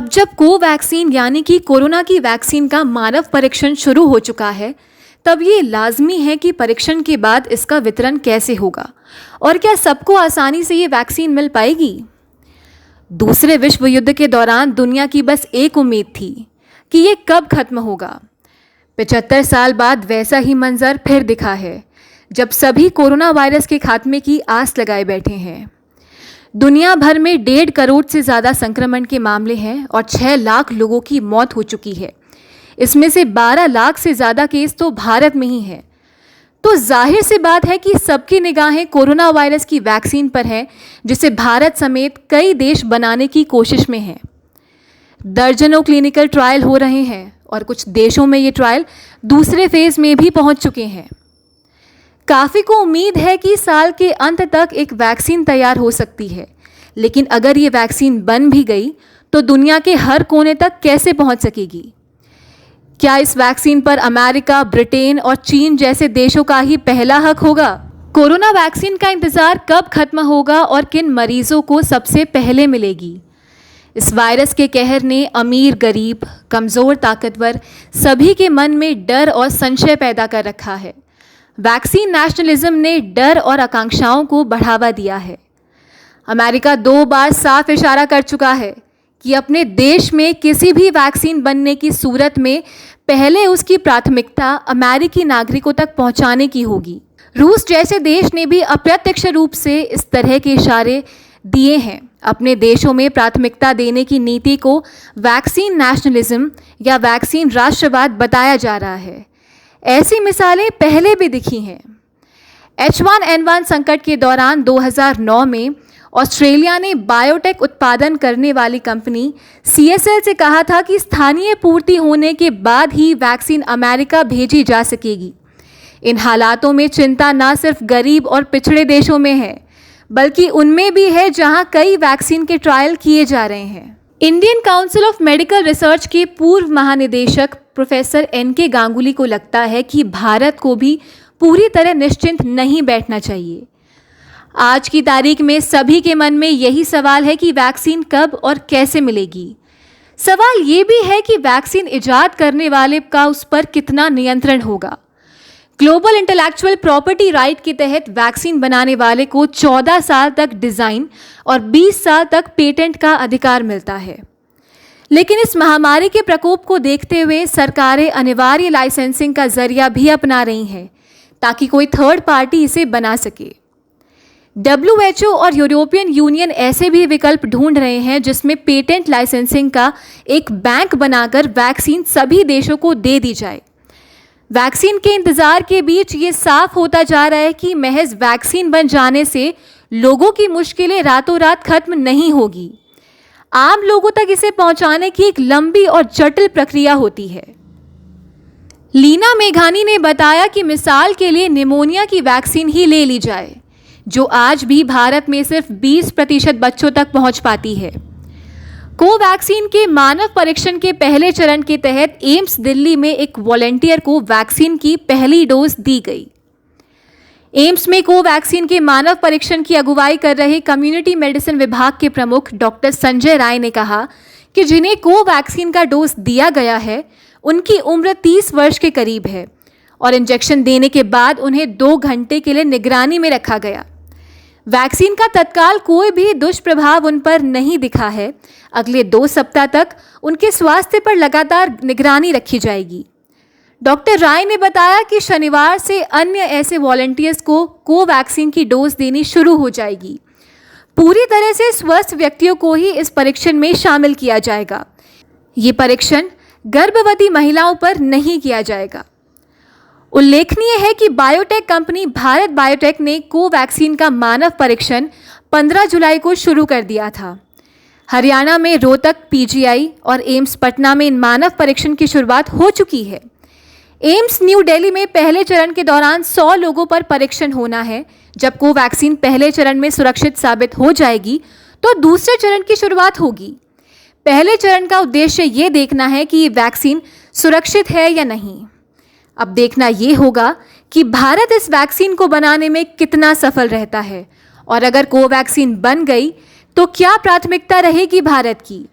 अब जब कोवैक्सीन यानी कि कोरोना की वैक्सीन का मानव परीक्षण शुरू हो चुका है, तब ये लाजमी है कि परीक्षण के बाद इसका वितरण कैसे होगा और क्या सबको आसानी से ये वैक्सीन मिल पाएगी। दूसरे विश्व युद्ध के दौरान दुनिया की बस एक उम्मीद थी कि ये कब खत्म होगा। 75 साल बाद वैसा ही मंजर फिर दिखा है, जब सभी कोरोना वायरस के खात्मे की आस लगाए बैठे हैं। दुनिया भर में 1.5 करोड़ से ज़्यादा संक्रमण के मामले हैं और 6 लाख लोगों की मौत हो चुकी है। इसमें से 12 लाख से ज़्यादा केस तो भारत में ही हैं। तो जाहिर सी बात है कि सबकी निगाहें कोरोना वायरस की वैक्सीन पर है, जिसे भारत समेत कई देश बनाने की कोशिश में हैं। दर्जनों क्लिनिकल ट्रायल हो रहे हैं और कुछ देशों में ये ट्रायल दूसरे फेज में भी पहुंच चुके हैं। काफ़ी को उम्मीद है कि साल के अंत तक एक वैक्सीन तैयार हो सकती है, लेकिन अगर ये वैक्सीन बन भी गई तो दुनिया के हर कोने तक कैसे पहुंच सकेगी? क्या इस वैक्सीन पर अमेरिका, ब्रिटेन और चीन जैसे देशों का ही पहला हक होगा? कोरोना वैक्सीन का इंतजार कब खत्म होगा और किन मरीजों को सबसे पहले मिलेगी? इस वायरस के कहर ने अमीर, गरीब, कमज़ोर, ताकतवर सभी के मन में डर और संशय पैदा कर रखा है। वैक्सीन नेशनलिज्म ने डर और आकांक्षाओं को बढ़ावा दिया है। अमेरिका 2 बार साफ इशारा कर चुका है कि अपने देश में किसी भी वैक्सीन बनने की सूरत में पहले उसकी प्राथमिकता अमेरिकी नागरिकों तक पहुंचाने की होगी। रूस जैसे देश ने भी अप्रत्यक्ष रूप से इस तरह के इशारे दिए हैं। अपने देशों में प्राथमिकता देने की नीति को वैक्सीन नेशनलिज्म या वैक्सीन राष्ट्रवाद बताया जा रहा है। ऐसी मिसालें पहले भी दिखी हैं। H1N1 संकट के दौरान 2009 में ऑस्ट्रेलिया ने बायोटेक उत्पादन करने वाली कंपनी CSL से कहा था कि स्थानीय पूर्ति होने के बाद ही वैक्सीन अमेरिका भेजी जा सकेगी। इन हालातों में चिंता न सिर्फ गरीब और पिछड़े देशों में है, बल्कि उनमें भी है जहां कई वैक्सीन के ट्रायल किए जा रहे हैं। Indian council of medical research के पूर्व महानिदेशक प्रोफेसर NK गांगुली को लगता है कि भारत को भी पूरी तरह निश्चिंत नहीं बैठना चाहिए। आज की तारीख में सभी के मन में यही सवाल है कि वैक्सीन कब और कैसे मिलेगी। सवाल ये भी है कि वैक्सीन इजाद करने वाले का उस पर कितना नियंत्रण होगा। ग्लोबल इंटेलेक्चुअल प्रॉपर्टी राइट के तहत वैक्सीन बनाने वाले को 14 साल तक डिज़ाइन और 20 साल तक पेटेंट का अधिकार मिलता है। लेकिन इस महामारी के प्रकोप को देखते हुए सरकारें अनिवार्य लाइसेंसिंग का जरिया भी अपना रही हैं, ताकि कोई थर्ड पार्टी इसे बना सके। WHO और यूरोपियन यूनियन ऐसे भी विकल्प ढूंढ रहे हैं जिसमें पेटेंट लाइसेंसिंग का एक बैंक बनाकर वैक्सीन सभी देशों को दे दी जाए। वैक्सीन के इंतजार के बीच ये साफ होता जा रहा है कि महज वैक्सीन बन जाने से लोगों की मुश्किलें रातों रात खत्म नहीं होगी। आम लोगों तक इसे पहुंचाने की एक लंबी और जटिल प्रक्रिया होती है। लीना मेघानी ने बताया कि मिसाल के लिए निमोनिया की वैक्सीन ही ले ली जाए, जो आज भी भारत में सिर्फ 20% बच्चों तक पहुंच पाती है। कोवैक्सीन के मानव परीक्षण के पहले चरण के तहत एम्स दिल्ली में एक वॉलंटियर को वैक्सीन की पहली डोज दी गई। एम्स में कोवैक्सीन के मानव परीक्षण की अगुवाई कर रहे कम्युनिटी मेडिसिन विभाग के प्रमुख डॉक्टर संजय राय ने कहा कि जिन्हें कोवैक्सीन का डोज दिया गया है, उनकी उम्र 30 वर्ष के करीब है और इंजेक्शन देने के बाद उन्हें 2 घंटे के लिए निगरानी में रखा गया। वैक्सीन का तत्काल कोई भी दुष्प्रभाव उन पर नहीं दिखा है। अगले 2 सप्ताह तक उनके स्वास्थ्य पर लगातार निगरानी रखी जाएगी। डॉक्टर राय ने बताया कि शनिवार से अन्य ऐसे वॉलंटियर्स को कोवैक्सीन की डोज देनी शुरू हो जाएगी। पूरी तरह से स्वस्थ व्यक्तियों को ही इस परीक्षण में शामिल किया जाएगा। ये परीक्षण गर्भवती महिलाओं पर नहीं किया जाएगा। उल्लेखनीय है कि बायोटेक कंपनी भारत बायोटेक ने कोवैक्सीन का मानव परीक्षण 15 जुलाई को शुरू कर दिया था। हरियाणा में रोहतक PGI और एम्स पटना में इन मानव परीक्षण की शुरुआत हो चुकी है। एम्स न्यू दिल्ली में पहले चरण के दौरान 100 लोगों पर परीक्षण होना है। जब कोवैक्सीन पहले चरण में सुरक्षित साबित हो जाएगी तो दूसरे चरण की शुरुआत होगी। पहले चरण का उद्देश्य ये देखना है कि ये वैक्सीन सुरक्षित है या नहीं। अब देखना ये होगा कि भारत इस वैक्सीन को बनाने में कितना सफल रहता है और अगर कोवैक्सीन बन गई तो क्या प्राथमिकता रहेगी भारत की।